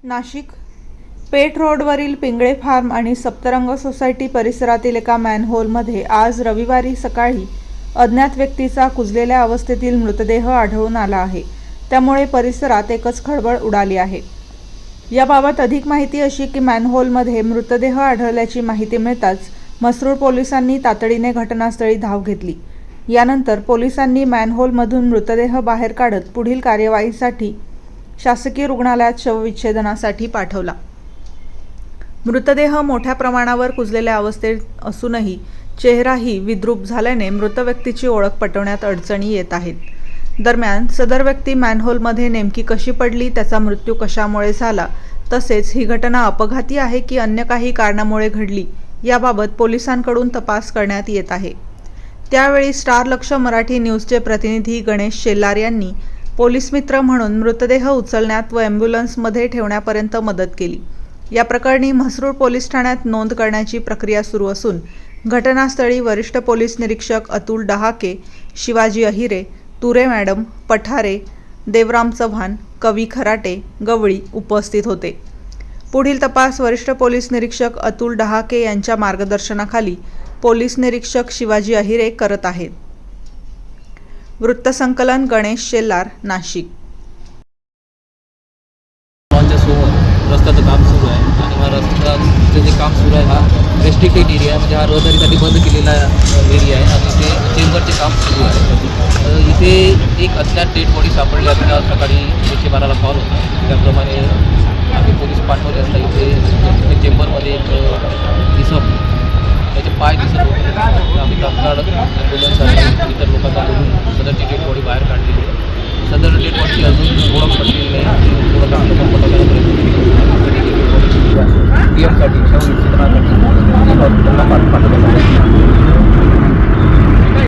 नाशिक पेठ रोडवरील पिंगळे फार्म आणि सप्तरंग सोसायटी परिसरातील एका मॅनहोलमध्ये आज रविवारी सकाळी अज्ञात व्यक्तीचा कुजलेल्या अवस्थेतील मृतदेह आढळून आला आहे। त्यामुळे परिसरात एकच खळबळ उडाली आहे। याबाबत अधिक माहिती अशी की मॅनहोलमध्ये मृतदेह आढळल्याची माहिती मिळताच म्हसरूळ पोलिसांनी तातडीने घटनास्थळी धाव घेतली। यानंतर पोलिसांनी मॅनहोलमधून मृतदेह बाहेर काढत पुढील कार्यवाहीसाठी शासकीय रुग्णालयात शवविच्छेदनासाठी पाठवला। मृतदेह मोठ्या प्रमाणावर कुजलेल्या अवस्थेत असूनही चेहराही विद्रूप झाल्याने मृत व्यक्तीची ओळख पटवण्यात अडचणी येत आहेत। दरम्यान सदर व्यक्ती मॅनहोलमध्ये नेमकी कशी पडली, त्याचा मृत्यू कशामुळे झाला, तसेच ही घटना अपघाती आहे की अन्य काही कारणामुळे घडली याबाबत पोलिसांकडून तपास करण्यात येत आहे। त्यावेळी स्टार लक्ष मराठी न्यूजचे प्रतिनिधी गणेश शेलार यांनी पोलीस मित्र म्हणून मृतदेह उचलण्यात व ॲम्ब्युलन्समध्ये ठेवण्यापर्यंत मदत केली। या प्रकरणी म्हसरूळ पोलीस ठाण्यात नोंद करण्याची प्रक्रिया सुरू असून घटनास्थळी वरिष्ठ पोलीस निरीक्षक अतुल डहाके, शिवाजी अहिरे, तुरे मॅडम, पठारे, देवराम चव्हाण, कवी खराटे, गवळी उपस्थित होते। पुढील तपास वरिष्ठ पोलीस निरीक्षक अतुल डहाके यांच्या मार्गदर्शनाखाली पोलीस निरीक्षक शिवाजी अहिरे करत आहेत। वृत्तसंकलन गणेश शेलार, नाशिक। रस्त्याचं काम सुरू आहे आणि हा रस्त्याचं जे काम सुरू आहे हा रेस्ट्रिक्टेड एरिया आहे, म्हणजे हा रहदारीसाठी बंद केलेला एरिया आहे आणि ते चेंबरचे काम सुरू आहे। इथे एक अज्ञात डेड बॉडी सापडली असता सकाळी 112ला कॉल होता, त्याप्रमाणे आम्ही पोलीस पाठवले असता इथे चेंबरमध्ये एक इसम त्याचे पाय दिसत होते। आम्ही तात्काळ ॲम्ब्युलन्स